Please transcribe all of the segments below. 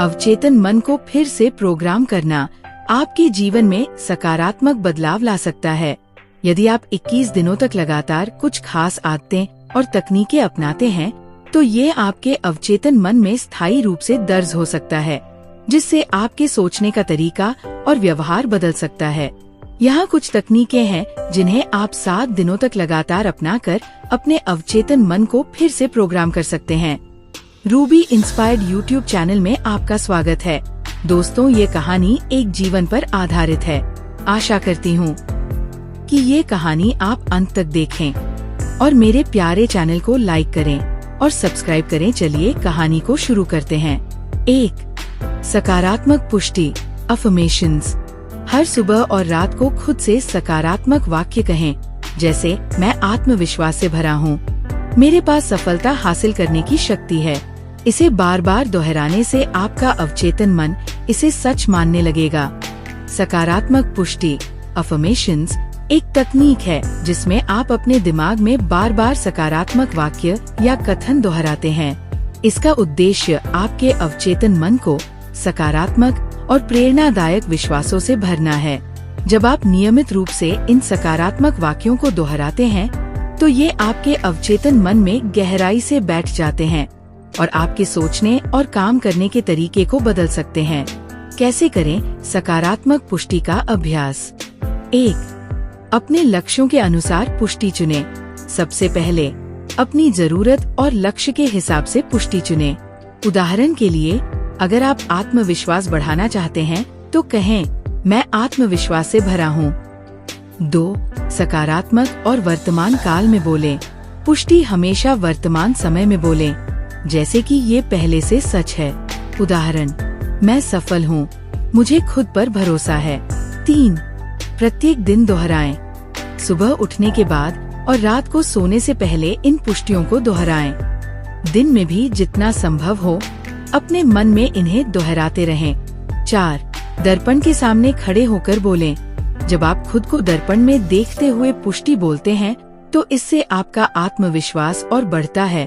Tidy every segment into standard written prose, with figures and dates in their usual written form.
अवचेतन मन को फिर से प्रोग्राम करना आपके जीवन में सकारात्मक बदलाव ला सकता है। यदि आप 21 दिनों तक लगातार कुछ खास आदतें और तकनीकें अपनाते हैं, तो ये आपके अवचेतन मन में स्थायी रूप से दर्ज हो सकता है, जिससे आपके सोचने का तरीका और व्यवहार बदल सकता है। यहाँ कुछ तकनीकें हैं जिन्हें आप 7 दिनों तक लगातार अपनाकर अपने अवचेतन मन को फिर से प्रोग्राम कर सकते हैं। रूबी इंस्पायर्ड यूट्यूब चैनल में आपका स्वागत है। दोस्तों, ये कहानी एक जीवन पर आधारित है। आशा करती हूँ कि ये कहानी आप अंत तक देखें और मेरे प्यारे चैनल को लाइक करें और सब्सक्राइब करें। चलिए कहानी को शुरू करते हैं। 1. सकारात्मक पुष्टि, अफर्मेशंस। हर सुबह और रात को खुद से सकारात्मक वाक्य कहें, जैसे मैं आत्मविश्वास से भरा हूँ, मेरे पास सफलता हासिल करने की शक्ति है। इसे बार बार दोहराने से आपका अवचेतन मन इसे सच मानने लगेगा। सकारात्मक पुष्टि, अफर्मेशंस, एक तकनीक है जिसमें आप अपने दिमाग में बार बार सकारात्मक वाक्य या कथन दोहराते हैं। इसका उद्देश्य आपके अवचेतन मन को सकारात्मक और प्रेरणादायक विश्वासों से भरना है। जब आप नियमित रूप से इन सकारात्मक वाक्यों को दोहराते हैं, तो ये आपके अवचेतन मन में गहराई से बैठ जाते हैं और आपके सोचने और काम करने के तरीके को बदल सकते हैं। कैसे करें सकारात्मक पुष्टि का अभ्यास? 1. अपने लक्ष्यों के अनुसार पुष्टि चुनें। सबसे पहले अपनी जरूरत और लक्ष्य के हिसाब से पुष्टि चुनें। उदाहरण के लिए, अगर आप आत्मविश्वास बढ़ाना चाहते हैं, तो कहें, मैं आत्मविश्वास से भरा हूँ। 2. सकारात्मक और वर्तमान काल में बोलें। पुष्टि हमेशा वर्तमान समय में बोलें, जैसे कि ये पहले से सच है। उदाहरण, मैं सफल हूँ, मुझे खुद पर भरोसा है। 3. प्रत्येक दिन दोहराएं। सुबह उठने के बाद और रात को सोने से पहले इन पुष्टियों को दोहराएं। दिन में भी जितना संभव हो अपने मन में इन्हें दोहराते रहें। 4. दर्पण के सामने खड़े होकर बोलें। जब आप खुद को दर्पण में देखते हुए पुष्टि बोलते हैं, तो इससे आपका आत्मविश्वास और बढ़ता है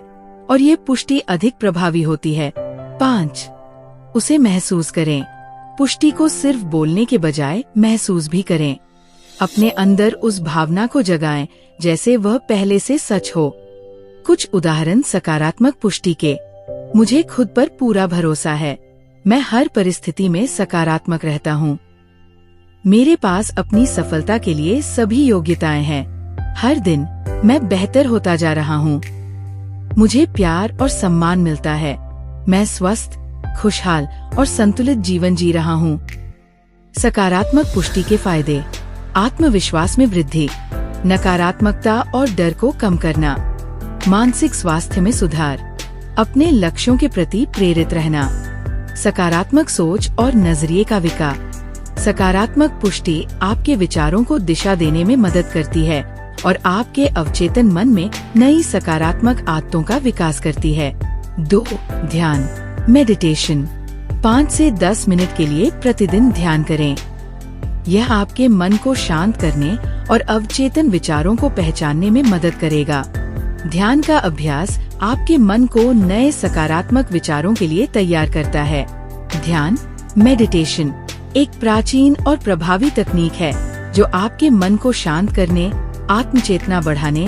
और ये पुष्टि अधिक प्रभावी होती है। 5. उसे महसूस करें। पुष्टि को सिर्फ बोलने के बजाय महसूस भी करें। अपने अंदर उस भावना को जगाएं जैसे वह पहले से सच हो। कुछ उदाहरण सकारात्मक पुष्टि के। मुझे खुद पर पूरा भरोसा है, मैं हर परिस्थिति में सकारात्मक रहता हूँ। मेरे पास अपनी सफलता के लिए सभी योग्यताएं हैं। हर दिन मैं बेहतर होता जा रहा हूँ। मुझे प्यार और सम्मान मिलता है। मैं स्वस्थ, खुशहाल और संतुलित जीवन जी रहा हूँ। सकारात्मक पुष्टि के फायदे: आत्मविश्वास में वृद्धि, नकारात्मकता और डर को कम करना, मानसिक स्वास्थ्य में सुधार, अपने लक्ष्यों के प्रति प्रेरित रहना, सकारात्मक सोच और नजरिए का विकास। सकारात्मक पुष्टि आपके विचारों को दिशा देने में मदद करती है और आपके अवचेतन मन में नई सकारात्मक आदतों का विकास करती है। 2. ध्यान, मेडिटेशन। 5 से 10 मिनट के लिए प्रतिदिन ध्यान करें। यह आपके मन को शांत करने और अवचेतन विचारों को पहचानने में मदद करेगा। ध्यान का अभ्यास आपके मन को नए सकारात्मक विचारों के लिए तैयार करता है। ध्यान, मेडिटेशन एक प्राचीन और प्रभावी तकनीक है जो आपके मन को शांत करने, आत्मचेतना बढ़ाने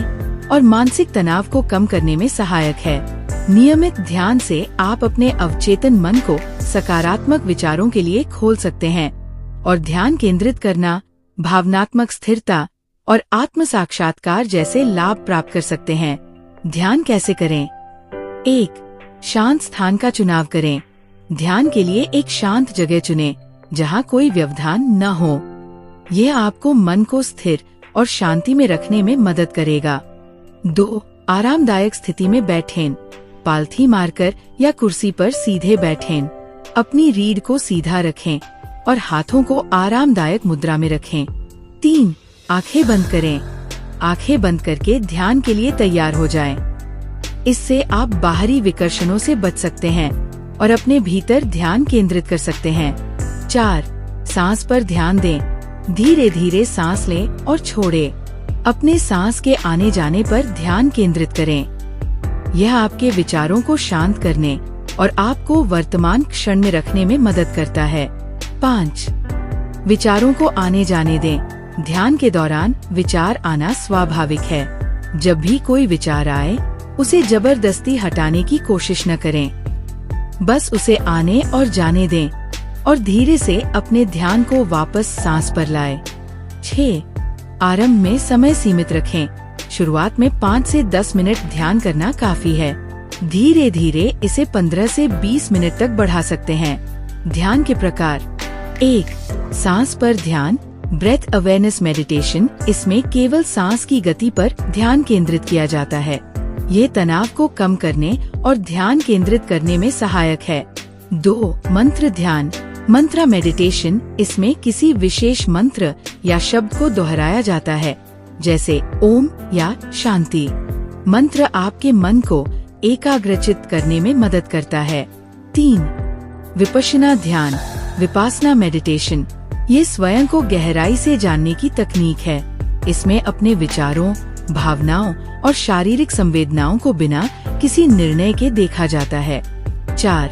और मानसिक तनाव को कम करने में सहायक है। नियमित ध्यान से आप अपने अवचेतन मन को सकारात्मक विचारों के लिए खोल सकते हैं और ध्यान केंद्रित करना, भावनात्मक स्थिरता और आत्म साक्षात्कार जैसे लाभ प्राप्त कर सकते हैं। ध्यान कैसे करें? 1. शांत स्थान का चुनाव करें। ध्यान के लिए एक शांत जगह चुनें जहां कोई व्यवधान न हो। यह आपको मन को स्थिर और शांति में रखने में मदद करेगा। 2. आरामदायक स्थिति में बैठें। पालथी मारकर या कुर्सी पर सीधे बैठें। अपनी रीढ़ को सीधा रखें और हाथों को आरामदायक मुद्रा में रखें। 3. आंखें बंद करें। आंखें बंद करके ध्यान के लिए तैयार हो जाएं। इससे आप बाहरी विकर्षणों से बच सकते हैं और अपने भीतर ध्यान केंद्रित कर सकते हैं। 4. सांस पर ध्यान दें। धीरे धीरे सांस लें और छोड़ें। अपने सांस के आने जाने पर ध्यान केंद्रित करें। यह आपके विचारों को शांत करने और आपको वर्तमान क्षण में रखने में मदद करता है। 5. विचारों को आने जाने दें। ध्यान के दौरान विचार आना स्वाभाविक है। जब भी कोई विचार आए, उसे जबरदस्ती हटाने की कोशिश न करें। बस उसे आने और जाने दें और धीरे से अपने ध्यान को वापस सांस पर लाएं। 6. आरंभ में समय सीमित रखें। शुरुआत में 5 से 10 मिनट ध्यान करना काफी है। धीरे धीरे इसे 15 से 20 मिनट तक बढ़ा सकते हैं। ध्यान के प्रकार। 1. सांस पर ध्यान, ब्रेथ अवेयरनेस मेडिटेशन। इसमें केवल सांस की गति पर ध्यान केंद्रित किया जाता है। ये तनाव को कम करने और ध्यान केंद्रित करने में सहायक है। 2. मंत्र ध्यान, मंत्रा मेडिटेशन। इसमें किसी विशेष मंत्र या शब्द को दोहराया जाता है, जैसे ओम या शांति। मंत्र आपके मन को एकाग्रचित करने में मदद करता है। 3. विपश्यना ध्यान, विपासना मेडिटेशन। ये स्वयं को गहराई से जानने की तकनीक है। इसमें अपने विचारों, भावनाओं और शारीरिक संवेदनाओं को बिना किसी निर्णय के देखा जाता है। 4.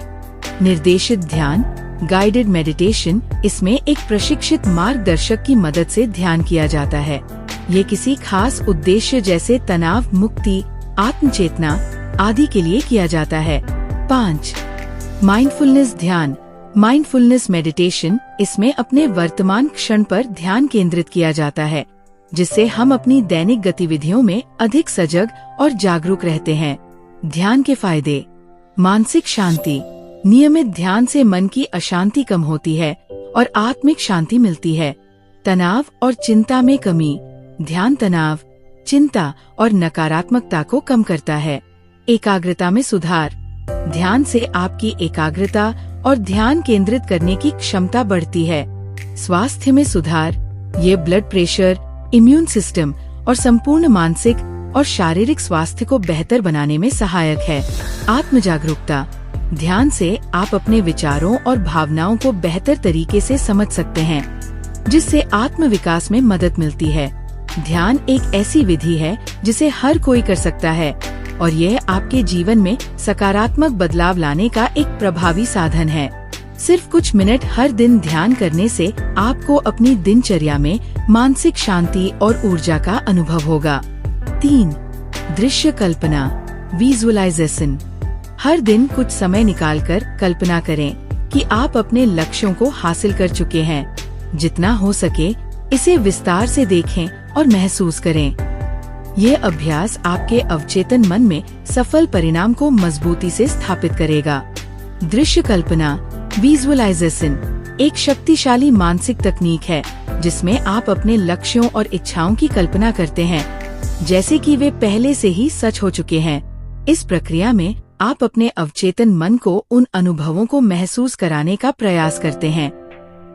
निर्देशित ध्यान, गाइडेड मेडिटेशन। इसमें एक प्रशिक्षित मार्गदर्शक की मदद से ध्यान किया जाता है। ये किसी खास उद्देश्य जैसे तनाव मुक्ति, आत्मचेतना आदि के लिए किया जाता है। 5. माइंडफुलनेस ध्यान, माइंडफुलनेस मेडिटेशन। इसमें अपने वर्तमान क्षण पर ध्यान केंद्रित किया जाता है, जिससे हम अपनी दैनिक गतिविधियों में अधिक सजग और जागरूक रहते हैं। ध्यान के फायदे। मानसिक शांति, नियमित ध्यान से मन की अशांति कम होती है और आत्मिक शांति मिलती है। तनाव और चिंता में कमी, ध्यान तनाव, चिंता और नकारात्मकता को कम करता है। एकाग्रता में सुधार, ध्यान से आपकी एकाग्रता और ध्यान केंद्रित करने की क्षमता बढ़ती है। स्वास्थ्य में सुधार, ये ब्लड प्रेशर, इम्यून सिस्टम और संपूर्ण मानसिक और शारीरिक स्वास्थ्य को बेहतर बनाने में सहायक है। आत्म जागरूकता, ध्यान से आप अपने विचारों और भावनाओं को बेहतर तरीके से समझ सकते हैं, जिससे आत्म विकास में मदद मिलती है। ध्यान एक ऐसी विधि है जिसे हर कोई कर सकता है और यह आपके जीवन में सकारात्मक बदलाव लाने का एक प्रभावी साधन है। सिर्फ कुछ मिनट हर दिन ध्यान करने से आपको अपनी दिनचर्या में मानसिक शांति और ऊर्जा का अनुभव होगा। 3. दृश्य कल्पना, विजुअलाइजेशन। हर दिन कुछ समय निकालकर कल्पना करें कि आप अपने लक्ष्यों को हासिल कर चुके हैं। जितना हो सके इसे विस्तार से देखें और महसूस करें। ये अभ्यास आपके अवचेतन मन में सफल परिणाम को मजबूती से स्थापित करेगा। दृश्य कल्पना, विजुअलाइजेशन एक शक्तिशाली मानसिक तकनीक है जिसमें आप अपने लक्ष्यों और इच्छाओं की कल्पना करते हैं, जैसे कि वे पहले से ही सच हो चुके हैं। इस प्रक्रिया में आप अपने अवचेतन मन को उन अनुभवों को महसूस कराने का प्रयास करते हैं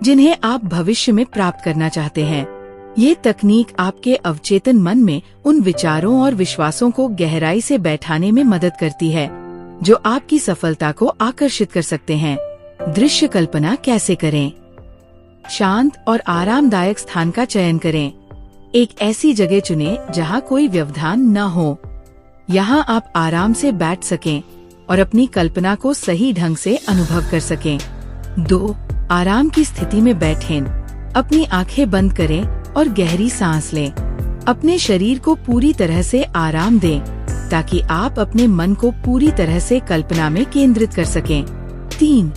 जिन्हें आप भविष्य में प्राप्त करना चाहते हैं। ये तकनीक आपके अवचेतन मन में उन विचारों और विश्वासों को गहराई से बैठाने में मदद करती है जो आपकी सफलता को आकर्षित कर सकते हैं। दृश्य कल्पना कैसे करें? शांत और आरामदायक स्थान का चयन करें। एक ऐसी जगह चुनें जहां कोई व्यवधान न हो। यहाँ आप आराम से बैठ सकें और अपनी कल्पना को सही ढंग से अनुभव कर सकें। 2. आराम की स्थिति में बैठें। अपनी आंखें बंद करें और गहरी सांस लें। अपने शरीर को पूरी तरह से आराम दें ताकि आप अपने मन को पूरी तरह से कल्पना में केंद्रित कर सकें। 3.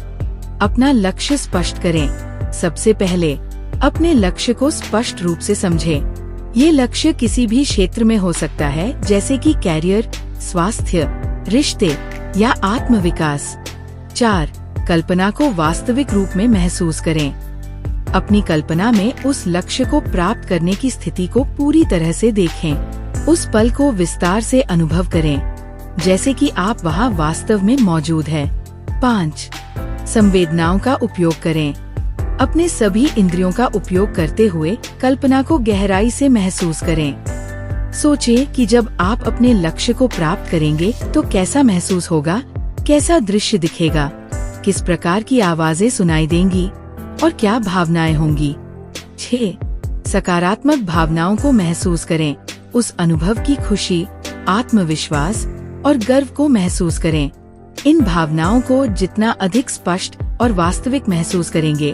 अपना लक्ष्य स्पष्ट करें। सबसे पहले अपने लक्ष्य को स्पष्ट रूप से समझें। ये लक्ष्य किसी भी क्षेत्र में हो सकता है, जैसे कि कैरियर, स्वास्थ्य, रिश्ते या आत्मविकास। 4. कल्पना को वास्तविक रूप में महसूस करें। अपनी कल्पना में उस लक्ष्य को प्राप्त करने की स्थिति को पूरी तरह से देखें। उस पल को विस्तार से अनुभव करें, जैसे कि आप वहां वास्तव में मौजूद हैं। 5. संवेदनाओं का उपयोग करें। अपने सभी इंद्रियों का उपयोग करते हुए कल्पना को गहराई से महसूस करें। सोचें कि जब आप अपने लक्ष्य को प्राप्त करेंगे तो कैसा महसूस होगा, कैसा दृश्य दिखेगा, किस प्रकार की आवाजें सुनाई देंगी और क्या भावनाएं होंगी। 6. सकारात्मक भावनाओं को महसूस करें। उस अनुभव की खुशी, आत्मविश्वास और गर्व को महसूस करें। इन भावनाओं को जितना अधिक स्पष्ट और वास्तविक महसूस करेंगे,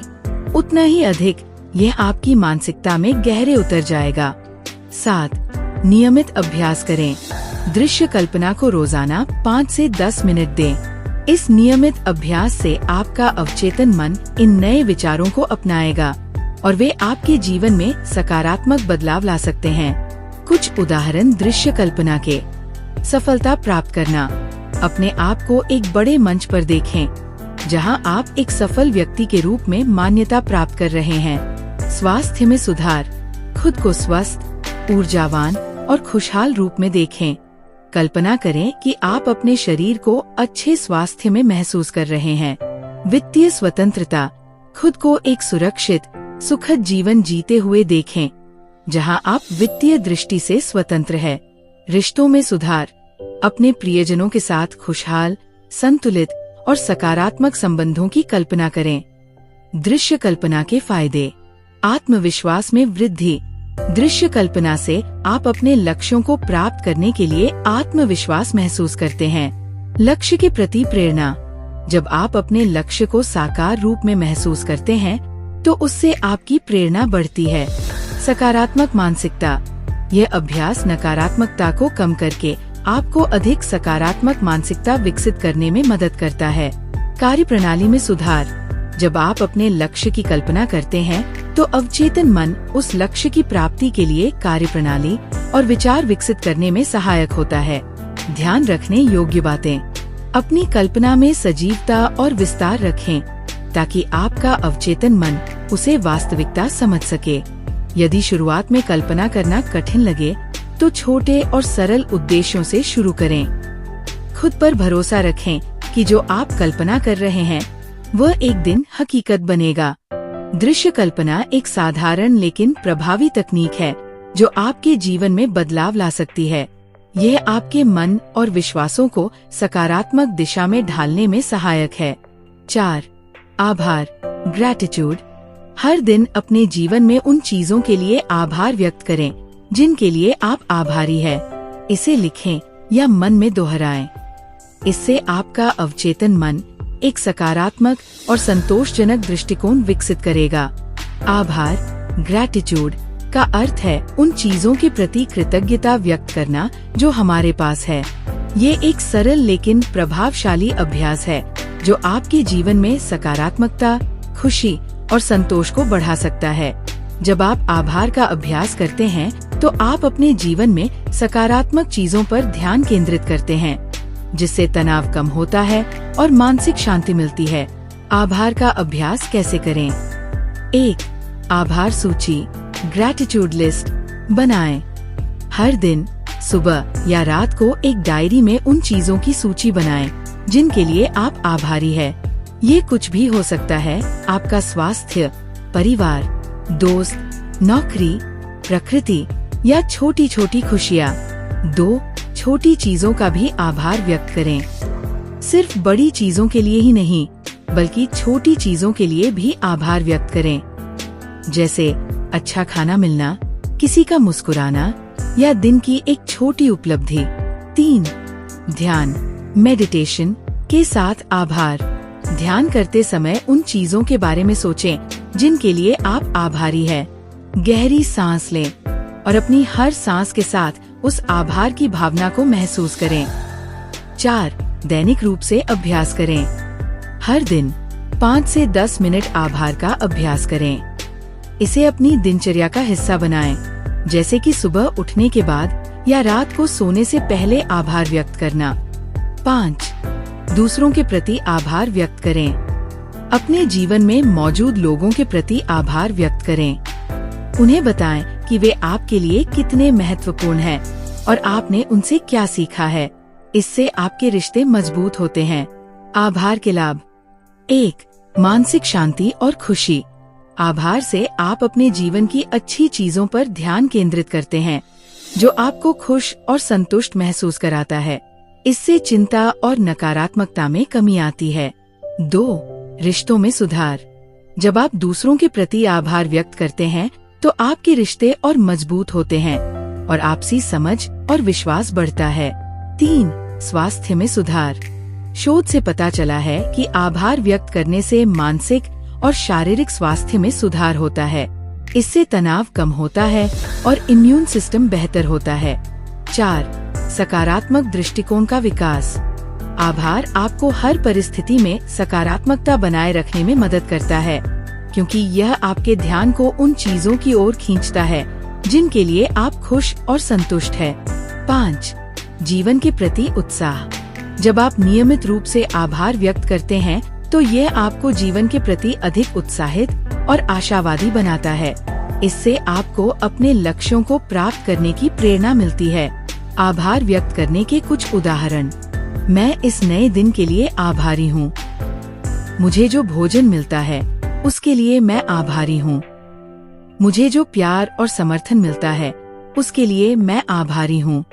उतना ही अधिक यह आपकी मानसिकता में गहरे उतर जाएगा। 7. नियमित अभ्यास करें। दृश्य कल्पना को रोजाना 5 से 10 मिनट दें। इस नियमित अभ्यास से आपका अवचेतन मन इन नए विचारों को अपनाएगा और वे आपके जीवन में सकारात्मक बदलाव ला सकते हैं। कुछ उदाहरण दृश्य कल्पना के। सफलता प्राप्त करना। अपने आप को एक बड़े मंच पर देखें, जहां आप एक सफल व्यक्ति के रूप में मान्यता प्राप्त कर रहे हैं। स्वास्थ्य में सुधार। खुद को स्वस्थ, ऊर्जावान और खुशहाल रूप में देखें। कल्पना करें कि आप अपने शरीर को अच्छे स्वास्थ्य में महसूस कर रहे हैं। वित्तीय स्वतंत्रता। खुद को एक सुरक्षित, सुखद जीवन जीते हुए देखें, जहां आप वित्तीय दृष्टि से स्वतंत्र हैं। रिश्तों में सुधार। अपने प्रियजनों के साथ खुशहाल, संतुलित और सकारात्मक संबंधों की कल्पना करें। दृश्य कल्पना के फायदे। आत्मविश्वास में वृद्धि। दृश्य कल्पना से आप अपने लक्ष्यों को प्राप्त करने के लिए आत्मविश्वास महसूस करते हैं। लक्ष्य के प्रति प्रेरणा। जब आप अपने लक्ष्य को साकार रूप में महसूस करते हैं, तो उससे आपकी प्रेरणा बढ़ती है। सकारात्मक मानसिकता। यह अभ्यास नकारात्मकता को कम करके आपको अधिक सकारात्मक मानसिकता विकसित करने में मदद करता है। कार्यप्रणाली में सुधार। जब आप अपने लक्ष्य की कल्पना करते हैं, तो अवचेतन मन उस लक्ष्य की प्राप्ति के लिए कार्यप्रणाली और विचार विकसित करने में सहायक होता है। ध्यान रखने योग्य बातें। अपनी कल्पना में सजीवता और विस्तार रखें, ताकि आपका अवचेतन मन उसे वास्तविकता समझ सके। यदि शुरुआत में कल्पना करना कठिन लगे, तो छोटे और सरल उद्देश्यों से शुरू करें। खुद पर भरोसा रखें कि जो आप कल्पना कर रहे हैं, वह एक दिन हकीकत बनेगा। दृश्य कल्पना एक साधारण लेकिन प्रभावी तकनीक है, जो आपके जीवन में बदलाव ला सकती है। यह आपके मन और विश्वासों को सकारात्मक दिशा में ढालने में सहायक है। 4. आभार, ग्रैटिट्यूड। हर दिन अपने जीवन में उन चीजों के लिए आभार व्यक्त करें जिनके लिए आप आभारी हैं। इसे लिखें या मन में दोहराएं। इससे आपका अवचेतन मन एक सकारात्मक और संतोषजनक दृष्टिकोण विकसित करेगा। आभार, ग्रैटिट्यूड का अर्थ है उन चीजों के प्रति कृतज्ञता व्यक्त करना जो हमारे पास है। ये एक सरल लेकिन प्रभावशाली अभ्यास है, जो आपके जीवन में सकारात्मकता, खुशी और संतोष को बढ़ा सकता है। जब आप आभार का अभ्यास करते हैं, तो आप अपने जीवन में सकारात्मक चीजों पर ध्यान केंद्रित करते हैं, जिससे तनाव कम होता है और मानसिक शांति मिलती है। आभार का अभ्यास कैसे करें? 1. आभार सूची, ग्रैटिट्यूड लिस्ट बनाएं। हर दिन सुबह या रात को एक डायरी में उन चीजों की सूची बनाएं जिनके लिए आप आभारी हैं। ये कुछ भी हो सकता है, आपका स्वास्थ्य, परिवार, दोस्त, नौकरी, प्रकृति या छोटी छोटी खुशियाँ। 2. छोटी चीजों का भी आभार व्यक्त करें। सिर्फ बड़ी चीजों के लिए ही नहीं, बल्कि छोटी चीजों के लिए भी आभार व्यक्त करें, जैसे अच्छा खाना मिलना, किसी का मुस्कुराना या दिन की एक छोटी उपलब्धि। 3. ध्यान, मेडिटेशन के साथ आभार। ध्यान करते समय उन चीजों के बारे में सोचें जिनके लिए आप आभारी हैं। गहरी सांस लें और अपनी हर सांस के साथ उस आभार की भावना को महसूस करें। 4. दैनिक रूप से अभ्यास करें। हर दिन 5 से 10 मिनट आभार का अभ्यास करें। इसे अपनी दिनचर्या का हिस्सा बनाएं, जैसे कि सुबह उठने के बाद या रात को सोने से पहले आभार व्यक्त करना। 5. दूसरों के प्रति आभार व्यक्त करें। अपने जीवन में मौजूद लोगों के प्रति आभार व्यक्त करें। उन्हें बताएं कि वे आपके लिए कितने महत्वपूर्ण हैं और आपने उनसे क्या सीखा है। इससे आपके रिश्ते मजबूत होते हैं। आभार के लाभ। 1. मानसिक शांति और खुशी। आभार से आप अपने जीवन की अच्छी चीजों पर ध्यान केंद्रित करते हैं, जो आपको खुश और संतुष्ट महसूस कराता है। इससे चिंता और नकारात्मकता में कमी आती है। 2. रिश्तों में सुधार। जब आप दूसरों के प्रति आभार व्यक्त करते हैं, तो आपके रिश्ते और मजबूत होते हैं और आपसी समझ और विश्वास बढ़ता है। 3. स्वास्थ्य में सुधार। शोध से पता चला है कि आभार व्यक्त करने से मानसिक और शारीरिक स्वास्थ्य में सुधार होता है। इससे तनाव कम होता है और इम्यून सिस्टम बेहतर होता है। 4. सकारात्मक दृष्टिकोण का विकास। आभार आपको हर परिस्थिति में सकारात्मकता बनाए रखने में मदद करता है, क्योंकि यह आपके ध्यान को उन चीजों की ओर खींचता है जिनके लिए आप खुश और संतुष्ट हैं। 5. जीवन के प्रति उत्साह। जब आप नियमित रूप से आभार व्यक्त करते हैं तो यह आपको जीवन के प्रति अधिक उत्साहित और आशावादी बनाता है। इससे आपको अपने लक्ष्यों को प्राप्त करने की प्रेरणा मिलती है। आभार व्यक्त करने के कुछ उदाहरण। मैं इस नए दिन के लिए आभारी हूँ। मुझे जो भोजन मिलता है उसके लिए मैं आभारी हूँ। मुझे जो प्यार और समर्थन मिलता है उसके लिए मैं आभारी हूँ।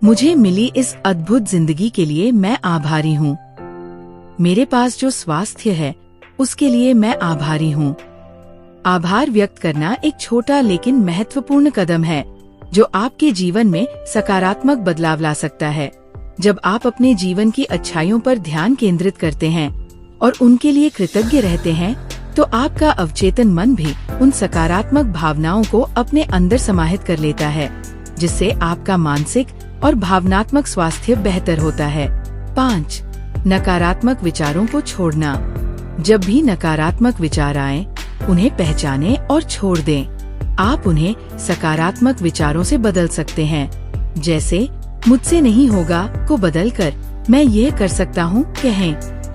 मुझे मिली इस अद्भुत जिंदगी के लिए मैं आभारी हूँ। मेरे पास जो स्वास्थ्य है उसके लिए मैं आभारी हूँ। आभार व्यक्त करना एक छोटा लेकिन महत्वपूर्ण कदम है जो आपके जीवन में सकारात्मक बदलाव ला सकता है। जब आप अपने जीवन की अच्छाइयों पर ध्यान केंद्रित करते हैं और उनके लिए कृतज्ञ रहते हैं, तो आपका अवचेतन मन भी उन सकारात्मक भावनाओं को अपने अंदर समाहित कर लेता है, जिससे आपका मानसिक और भावनात्मक स्वास्थ्य बेहतर होता है। 5. नकारात्मक विचारों को छोड़ना। जब भी नकारात्मक विचार आए, उन्हें पहचानें और छोड़ दें। आप उन्हें सकारात्मक विचारों से बदल सकते हैं, जैसे मुझसे नहीं होगा को बदलकर मैं ये कर सकता हूँ कहें।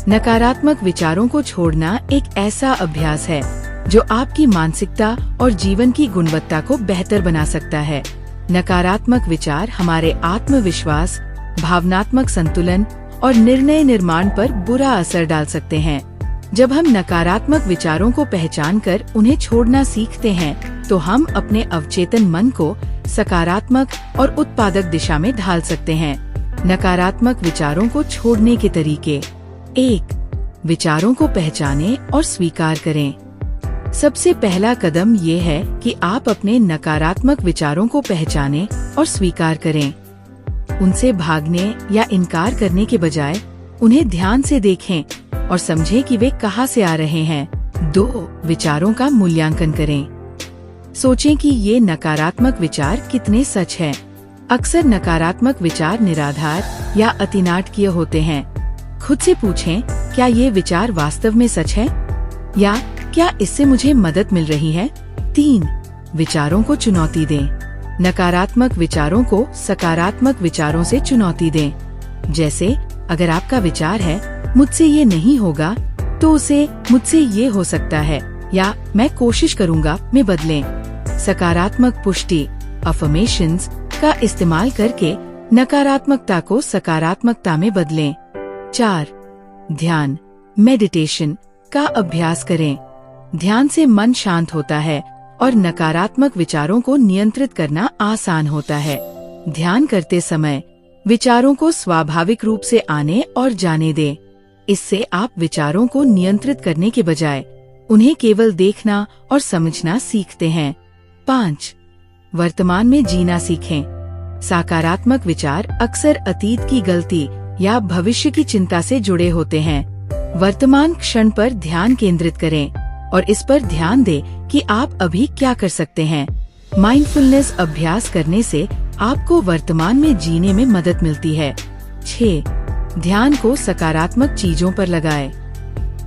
नकारात्मक विचारों को छोड़ना एक ऐसा अभ्यास है जो आपकी मानसिकता और जीवन की गुणवत्ता को बेहतर बना सकता है। नकारात्मक विचार हमारे आत्मविश्वास, भावनात्मक संतुलन और निर्णय निर्माण पर बुरा असर डाल सकते हैं। जब हम नकारात्मक विचारों को पहचानकर उन्हें छोड़ना सीखते हैं, तो हम अपने अवचेतन मन को सकारात्मक और उत्पादक दिशा में ढाल सकते हैं। नकारात्मक विचारों को छोड़ने के तरीके। 1. विचारों को पहचानें और स्वीकार करें। सबसे पहला कदम ये है कि आप अपने नकारात्मक विचारों को पहचानें और स्वीकार करें। उनसे भागने या इनकार करने के बजाय उन्हें ध्यान से देखें और समझें कि वे कहाँ से आ रहे हैं। 2. विचारों का मूल्यांकन करें। सोचें कि ये नकारात्मक विचार कितने सच हैं। अक्सर नकारात्मक विचार निराधार या अतिनाटकीय होते हैं। खुद से पूछें, क्या ये विचार वास्तव में सच है या क्या इससे मुझे मदद मिल रही है। 3. विचारों को चुनौती दें। नकारात्मक विचारों को सकारात्मक विचारों से चुनौती दें। जैसे अगर आपका विचार है मुझसे ये नहीं होगा, तो उसे मुझसे ये हो सकता है या मैं कोशिश करूँगा में बदलें। सकारात्मक पुष्टि अफर्मेशंस का इस्तेमाल करके नकारात्मकता को सकारात्मकता में बदलें। 4. ध्यान मेडिटेशन का अभ्यास करें। ध्यान से मन शांत होता है और नकारात्मक विचारों को नियंत्रित करना आसान होता है। ध्यान करते समय विचारों को स्वाभाविक रूप से आने और जाने दें। इससे आप विचारों को नियंत्रित करने के बजाय उन्हें केवल देखना और समझना सीखते हैं। 5. वर्तमान में जीना सीखें। सकारात्मक विचार अक्सर अतीत की गलती या भविष्य की चिंता से जुड़े होते हैं। वर्तमान क्षण पर ध्यान केंद्रित करें और इस पर ध्यान दें कि आप अभी क्या कर सकते हैं। माइंडफुलनेस अभ्यास करने से आपको वर्तमान में जीने में मदद मिलती है। 6. ध्यान को सकारात्मक चीजों पर लगाएं।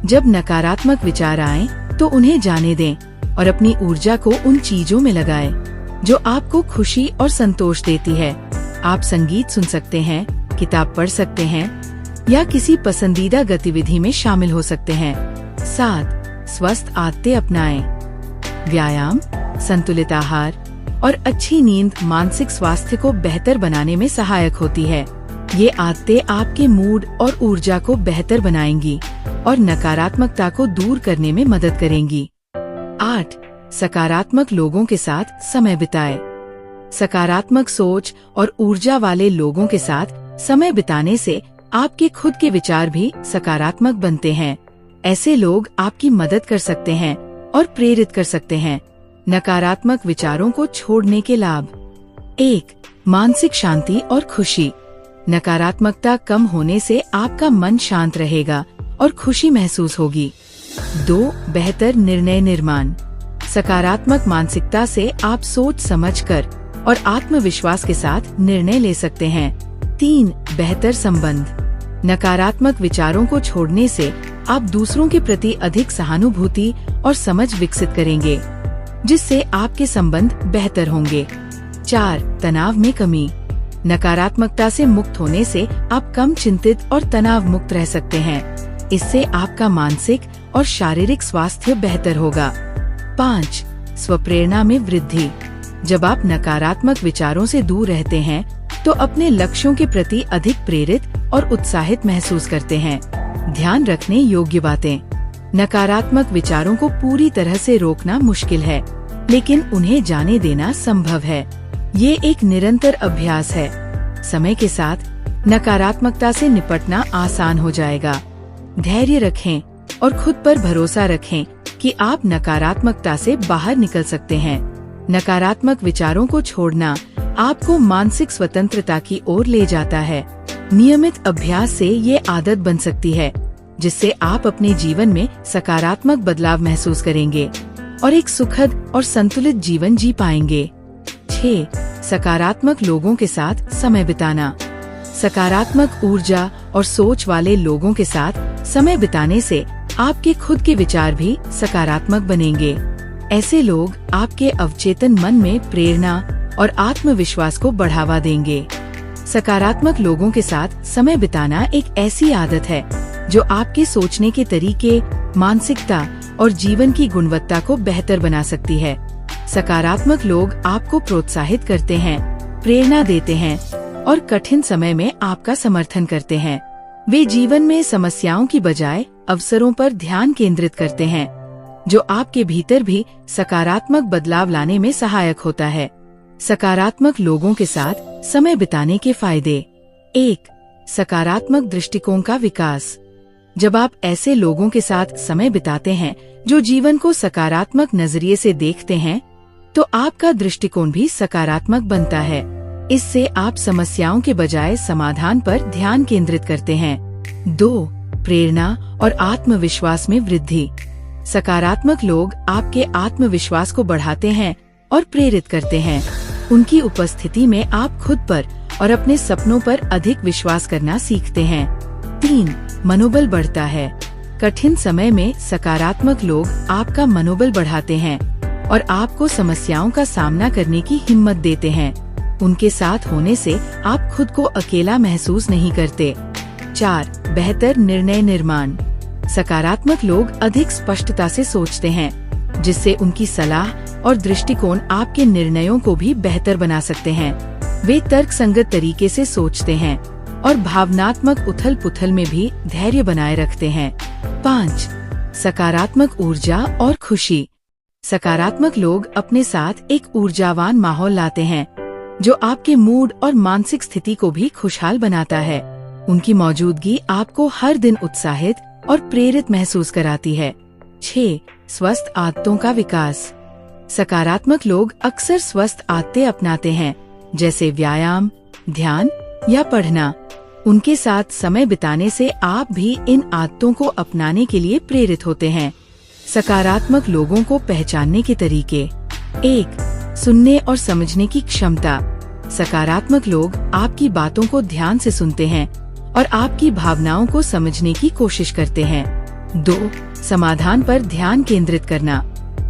जब नकारात्मक विचार आएं, तो उन्हें जाने दें और अपनी ऊर्जा को उन चीजों में लगाएं जो आपको खुशी और संतोष देती है। आप संगीत सुन सकते हैं, किताब पढ़ सकते हैं या किसी पसंदीदा गतिविधि में शामिल हो सकते हैं। 7. स्वस्थ आदतें अपनाएं। व्यायाम, संतुलित आहार और अच्छी नींद मानसिक स्वास्थ्य को बेहतर बनाने में सहायक होती है। ये आदतें आपके मूड और ऊर्जा को बेहतर बनाएंगी और नकारात्मकता को दूर करने में मदद करेंगी। 8. सकारात्मक लोगों के साथ समय बिताएं। सकारात्मक सोच और ऊर्जा वाले लोगों के साथ समय बिताने से आपके खुद के विचार भी सकारात्मक बनते हैं। ऐसे लोग आपकी मदद कर सकते हैं और प्रेरित कर सकते हैं। नकारात्मक विचारों को छोड़ने के लाभ। 1. मानसिक शांति और खुशी। नकारात्मकता कम होने से आपका मन शांत रहेगा और खुशी महसूस होगी। 2. बेहतर निर्णय निर्माण। सकारात्मक मानसिकता से आप सोच समझकर और आत्मविश्वास के साथ निर्णय ले सकते हैं। 3. बेहतर संबंध। नकारात्मक विचारों को छोड़ने से आप दूसरों के प्रति अधिक सहानुभूति और समझ विकसित करेंगे, जिससे आपके संबंध बेहतर होंगे। 4. तनाव में कमी। नकारात्मकता से मुक्त होने से आप कम चिंतित और तनाव मुक्त रह सकते हैं। इससे आपका मानसिक और शारीरिक स्वास्थ्य बेहतर होगा। 5. स्वप्रेरणा में वृद्धि। जब आप नकारात्मक विचारों से दूर रहते हैं तो अपने लक्ष्यों के प्रति अधिक प्रेरित और उत्साहित महसूस करते हैं। ध्यान रखने योग्य बातें। नकारात्मक विचारों को पूरी तरह से रोकना मुश्किल है, लेकिन उन्हें जाने देना संभव है। ये एक निरंतर अभ्यास है। समय के साथ नकारात्मकता से निपटना आसान हो जाएगा। धैर्य रखें और खुद पर भरोसा रखें कि आप नकारात्मकता से बाहर निकल सकते हैं। नकारात्मक विचारों को छोड़ना आपको मानसिक स्वतंत्रता की ओर ले जाता है। नियमित अभ्यास से ये आदत बन सकती है, जिससे आप अपने जीवन में सकारात्मक बदलाव महसूस करेंगे और एक सुखद और संतुलित जीवन जी पाएंगे। 6. सकारात्मक लोगों के साथ समय बिताना। सकारात्मक ऊर्जा और सोच वाले लोगों के साथ समय बिताने से आपके खुद के विचार भी सकारात्मक बनेंगे। ऐसे लोग आपके अवचेतन मन में प्रेरणा और आत्मविश्वास को बढ़ावा देंगे। सकारात्मक लोगों के साथ समय बिताना एक ऐसी आदत है जो आपके सोचने के तरीके, मानसिकता और जीवन की गुणवत्ता को बेहतर बना सकती है। सकारात्मक लोग आपको प्रोत्साहित करते हैं, प्रेरणा देते हैं और कठिन समय में आपका समर्थन करते हैं। वे जीवन में समस्याओं की बजाय अवसरों पर ध्यान केंद्रित करते हैं, जो आपके भीतर भी सकारात्मक बदलाव लाने में सहायक होता है। सकारात्मक लोगों के साथ समय बिताने के फायदे। 1. सकारात्मक दृष्टिकोण का विकास। जब आप ऐसे लोगों के साथ समय बिताते हैं जो जीवन को सकारात्मक नजरिए से देखते हैं, तो आपका दृष्टिकोण भी सकारात्मक बनता है। इससे आप समस्याओं के बजाय समाधान पर ध्यान केंद्रित करते हैं। 2. प्रेरणा और आत्मविश्वास में वृद्धि। सकारात्मक लोग आपके आत्मविश्वास को बढ़ाते हैं और प्रेरित करते हैं। उनकी उपस्थिति में आप खुद पर और अपने सपनों पर अधिक विश्वास करना सीखते हैं। 3. मनोबल बढ़ता है। कठिन समय में सकारात्मक लोग आपका मनोबल बढ़ाते हैं और आपको समस्याओं का सामना करने की हिम्मत देते हैं। उनके साथ होने से आप खुद को अकेला महसूस नहीं करते। 4. बेहतर निर्णय निर्माण। सकारात्मक लोग अधिक स्पष्टता से सोचते हैं, जिससे उनकी सलाह और दृष्टिकोण आपके निर्णयों को भी बेहतर बना सकते हैं। वे तर्कसंगत तरीके से सोचते हैं और भावनात्मक उथल पुथल में भी धैर्य बनाए रखते हैं। 5. सकारात्मक ऊर्जा और खुशी। सकारात्मक लोग अपने साथ एक ऊर्जावान माहौल लाते हैं, जो आपके मूड और मानसिक स्थिति को भी खुशहाल बनाता है। उनकी मौजूदगी आपको हर दिन उत्साहित और प्रेरित महसूस कराती है। 6. स्वस्थ आदतों का विकास। सकारात्मक लोग अक्सर स्वस्थ आदतें अपनाते हैं, जैसे व्यायाम, ध्यान या पढ़ना। उनके साथ समय बिताने से आप भी इन आदतों को अपनाने के लिए प्रेरित होते हैं। सकारात्मक लोगों को पहचानने के तरीके। 1. सुनने और समझने की क्षमता। सकारात्मक लोग आपकी बातों को ध्यान से सुनते हैं और आपकी भावनाओं को समझने की कोशिश करते हैं। 2. समाधान पर ध्यान केंद्रित करना।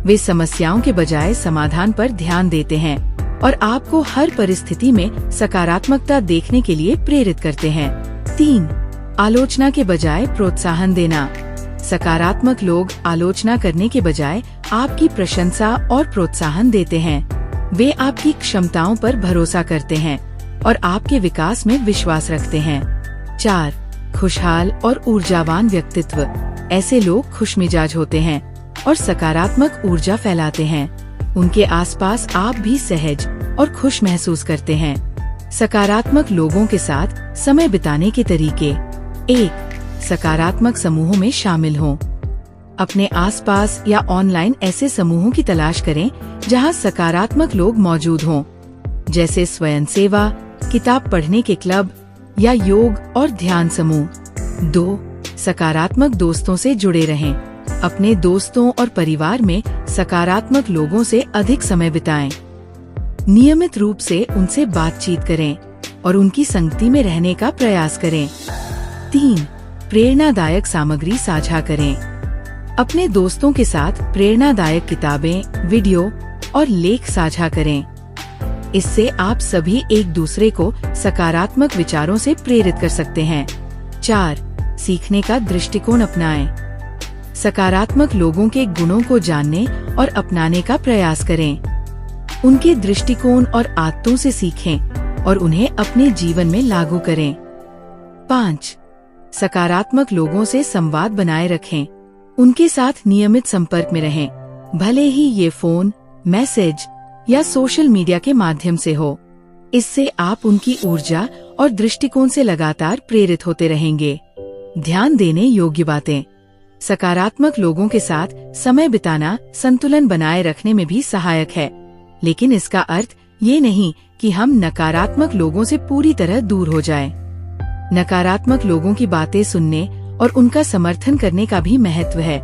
वे समस्याओं के बजाय समाधान पर ध्यान देते हैं और आपको हर परिस्थिति में सकारात्मकता देखने के लिए प्रेरित करते हैं। 3. आलोचना के बजाय प्रोत्साहन देना। सकारात्मक लोग आलोचना करने के बजाय आपकी प्रशंसा और प्रोत्साहन देते हैं। वे आपकी क्षमताओं पर भरोसा करते हैं और आपके विकास में विश्वास रखते हैं। 4. खुशहाल और ऊर्जावान व्यक्तित्व। ऐसे लोग खुशमिजाज होते हैं और सकारात्मक ऊर्जा फैलाते हैं। उनके आसपास आप भी सहज और खुश महसूस करते हैं। सकारात्मक लोगों के साथ समय बिताने के तरीके। 1. सकारात्मक समूहों में शामिल हों। अपने आसपास या ऑनलाइन ऐसे समूहों की तलाश करें जहां सकारात्मक लोग मौजूद हों, जैसे स्वयंसेवा, किताब पढ़ने के क्लब या योग और ध्यान समूह। 2. सकारात्मक दोस्तों से जुड़े रहें। अपने दोस्तों और परिवार में सकारात्मक लोगों से अधिक समय बिताएं। नियमित रूप से उनसे बातचीत करें और उनकी संगति में रहने का प्रयास करें। 3. प्रेरणादायक सामग्री साझा करें। अपने दोस्तों के साथ प्रेरणादायक किताबें, वीडियो और लेख साझा करें। इससे आप सभी एक दूसरे को सकारात्मक विचारों से प्रेरित कर सकते हैं। 4. सीखने का दृष्टिकोण अपनाएं। सकारात्मक लोगों के गुणों को जानने और अपनाने का प्रयास करें। उनके दृष्टिकोण और आदतों से सीखें और उन्हें अपने जीवन में लागू करें। 5. सकारात्मक लोगों से संवाद बनाए रखें। उनके साथ नियमित संपर्क में रहें, भले ही ये फोन, मैसेज या सोशल मीडिया के माध्यम से हो। इससे आप उनकी ऊर्जा और दृष्टिकोण से लगातार प्रेरित होते रहेंगे। ध्यान देने योग्य बातें। सकारात्मक लोगों के साथ समय बिताना संतुलन बनाए रखने में भी सहायक है, लेकिन इसका अर्थ ये नहीं कि हम नकारात्मक लोगों से पूरी तरह दूर हो जाएं। नकारात्मक लोगों की बातें सुनने और उनका समर्थन करने का भी महत्व है,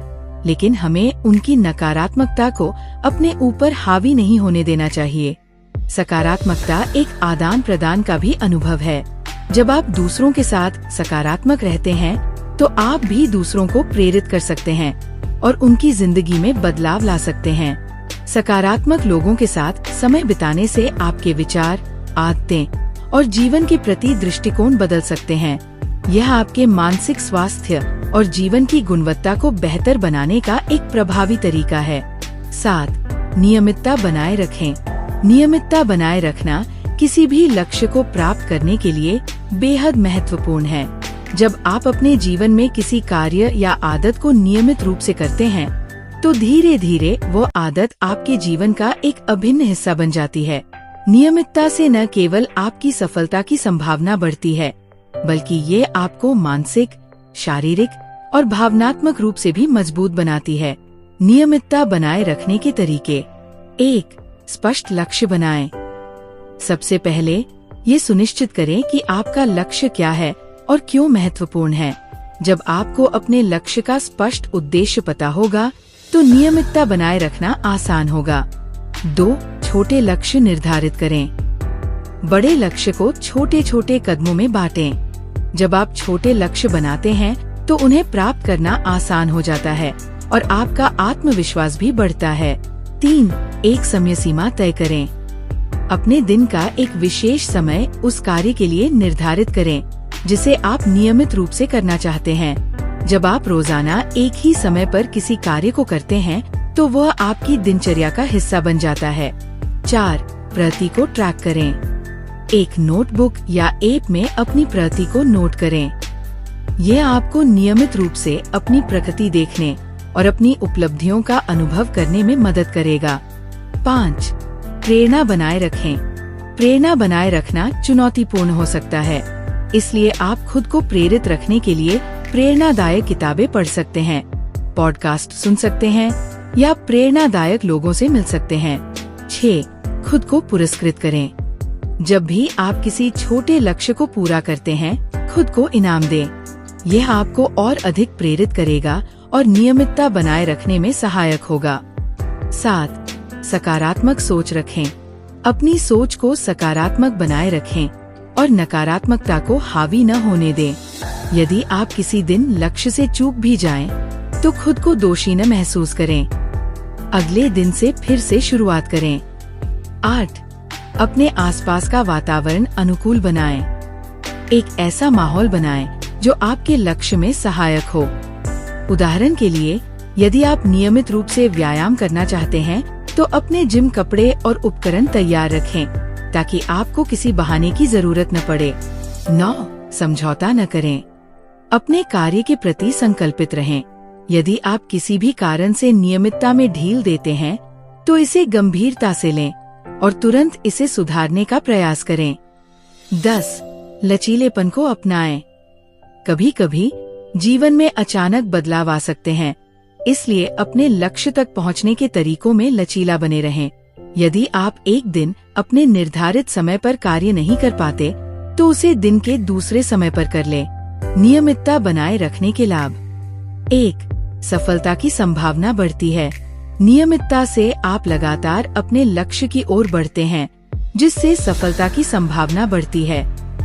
लेकिन हमें उनकी नकारात्मकता को अपने ऊपर हावी नहीं होने देना चाहिए। सकारात्मकता एक आदान प्रदान का भी अनुभव है। जब आप दूसरों के साथ सकारात्मक रहते हैं, तो आप भी दूसरों को प्रेरित कर सकते हैं और उनकी जिंदगी में बदलाव ला सकते हैं। सकारात्मक लोगों के साथ समय बिताने से आपके विचार, आदतें और जीवन के प्रति दृष्टिकोण बदल सकते हैं। यह आपके मानसिक स्वास्थ्य और जीवन की गुणवत्ता को बेहतर बनाने का एक प्रभावी तरीका है। 7. नियमितता बनाए रखें। नियमितता बनाए रखना किसी भी लक्ष्य को प्राप्त करने के लिए बेहद महत्वपूर्ण है। जब आप अपने जीवन में किसी कार्य या आदत को नियमित रूप से करते हैं, तो धीरे धीरे वो आदत आपके जीवन का एक अभिन्न हिस्सा बन जाती है। नियमितता से न केवल आपकी सफलता की संभावना बढ़ती है, बल्कि ये आपको मानसिक, शारीरिक और भावनात्मक रूप से भी मजबूत बनाती है। नियमितता बनाए रखने के तरीके। 1. स्पष्ट लक्ष्य बनाएं। सबसे पहले ये सुनिश्चित करें कि आपका लक्ष्य क्या है और क्यों महत्वपूर्ण है। जब आपको अपने लक्ष्य का स्पष्ट उद्देश्य पता होगा, तो नियमितता बनाए रखना आसान होगा। 2. छोटे लक्ष्य निर्धारित करें। बड़े लक्ष्य को छोटे छोटे कदमों में बांटें। जब आप छोटे लक्ष्य बनाते हैं, तो उन्हें प्राप्त करना आसान हो जाता है और आपका आत्मविश्वास भी बढ़ता है। 3. एक समय सीमा तय करें। अपने दिन का एक विशेष समय उस कार्य के लिए निर्धारित करें जिसे आप नियमित रूप से करना चाहते हैं। जब आप रोजाना एक ही समय पर किसी कार्य को करते हैं, तो वह आपकी दिनचर्या का हिस्सा बन जाता है। 4. प्रगति को ट्रैक करें। एक नोटबुक या ऐप में अपनी प्रगति को नोट करें। यह आपको नियमित रूप से अपनी प्रगति देखने और अपनी उपलब्धियों का अनुभव करने में मदद करेगा। 5. प्रेरणा बनाए रखें। प्रेरणा बनाए रखना चुनौतीपूर्ण हो सकता है, इसलिए आप खुद को प्रेरित रखने के लिए प्रेरणादायक किताबें पढ़ सकते हैं, पॉडकास्ट सुन सकते हैं या प्रेरणादायक लोगों से मिल सकते हैं। 6. खुद को पुरस्कृत करें। जब भी आप किसी छोटे लक्ष्य को पूरा करते हैं, खुद को इनाम दें। यह आपको और अधिक प्रेरित करेगा और नियमितता बनाए रखने में सहायक होगा। 7. सकारात्मक सोच रखें। अपनी सोच को सकारात्मक बनाए रखें और नकारात्मकता को हावी न होने दें। यदि आप किसी दिन लक्ष्य से चूक भी जाएं, तो खुद को दोषी न महसूस करें। अगले दिन से फिर से शुरुआत करें। 8. अपने आसपास का वातावरण अनुकूल बनाएं। एक ऐसा माहौल बनाएं जो आपके लक्ष्य में सहायक हो। उदाहरण के लिए, यदि आप नियमित रूप से व्यायाम करना चाहते हैं, तो अपने जिम कपड़े और उपकरण तैयार रखें, ताकि आपको किसी बहाने की जरूरत न पड़े। 9. समझौता न करें। अपने कार्य के प्रति संकल्पित रहें। यदि आप किसी भी कारण से नियमितता में ढील देते हैं, तो इसे गंभीरता से लें और तुरंत इसे सुधारने का प्रयास करें। 10. लचीलेपन को अपनाएं। कभी कभी जीवन में अचानक बदलाव आ सकते हैं, इसलिए अपने लक्ष्य तक पहुंचने के तरीकों में लचीला बने रहें। यदि आप एक दिन अपने निर्धारित समय पर कार्य नहीं कर पाते, तो उसे दिन के दूसरे समय पर कर लें। नियमितता बनाए रखने के लाभ। 1. सफलता की संभावना बढ़ती है। नियमितता से आप लगातार अपने लक्ष्य की ओर बढ़ते हैं, जिससे सफलता की संभावना बढ़ती है।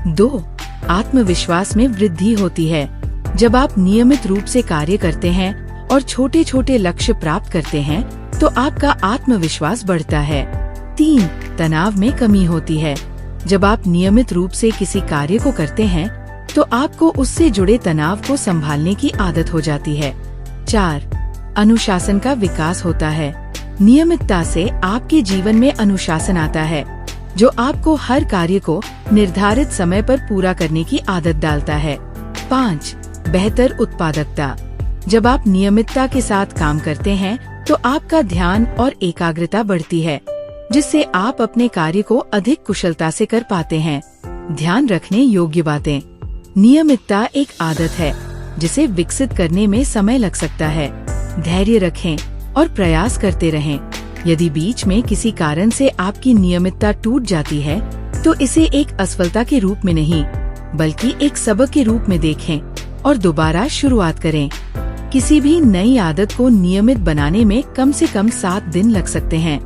2. आत्मविश्वास में वृद्धि होती है। जब आप नियमित रूप से कार्य करते हैं और छोटे छोटे लक्ष्य प्राप्त करते हैं, तो आपका आत्मविश्वास बढ़ता है। 3. तनाव में कमी होती है। जब आप नियमित रूप से किसी कार्य को करते हैं, तो आपको उससे जुड़े तनाव को संभालने की आदत हो जाती है। 4. अनुशासन का विकास होता है। नियमितता से आपके जीवन में अनुशासन आता है, जो आपको हर कार्य को निर्धारित समय पर पूरा करने की आदत डालता है। 5. बेहतर उत्पादकता। जब आप नियमितता के साथ काम करते हैं, तो आपका ध्यान और एकाग्रता बढ़ती है, जिससे आप अपने कार्य को अधिक कुशलता से कर पाते हैं। ध्यान रखने योग्य बातें। नियमितता एक आदत है, जिसे विकसित करने में समय लग सकता है। धैर्य रखें और प्रयास करते रहें। यदि बीच में किसी कारण से आपकी नियमितता टूट जाती है, तो इसे एक असफलता के रूप में नहीं, बल्कि एक सबक के रूप में देखें और दोबारा शुरुआत करें। किसी भी नई आदत को नियमित बनाने में कम से कम 7 दिन लग सकते हैं,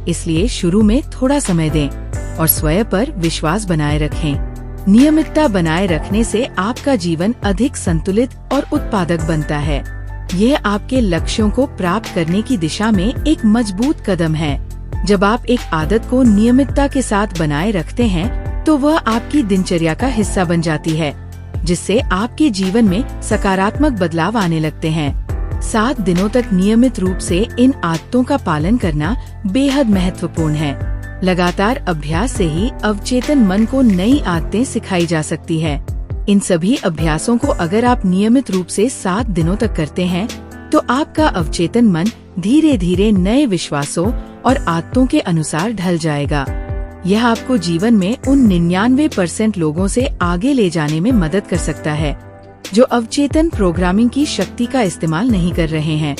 इसलिए शुरू में थोड़ा समय दें और स्वयं पर विश्वास बनाए रखें। नियमितता बनाए रखने से आपका जीवन अधिक संतुलित और उत्पादक बनता है। यह आपके लक्ष्यों को प्राप्त करने की दिशा में एक मजबूत कदम है। जब आप एक आदत को नियमितता के साथ बनाए रखते हैं, तो वह आपकी दिनचर्या का हिस्सा बन जाती है, जिससे आपके जीवन में सकारात्मक बदलाव आने लगते हैं। 7 दिनों तक नियमित रूप से इन आदतों का पालन करना बेहद महत्वपूर्ण है। लगातार अभ्यास से ही अवचेतन मन को नई आदतें सिखाई जा सकती है। इन सभी अभ्यासों को अगर आप नियमित रूप से 7 दिनों तक करते हैं, तो आपका अवचेतन मन धीरे धीरे नए विश्वासों और आदतों के अनुसार ढल जाएगा। यह आपको जीवन में उन 99% लोगों से आगे ले जाने में मदद कर सकता है, जो अवचेतन प्रोग्रामिंग की शक्ति का इस्तेमाल नहीं कर रहे हैं।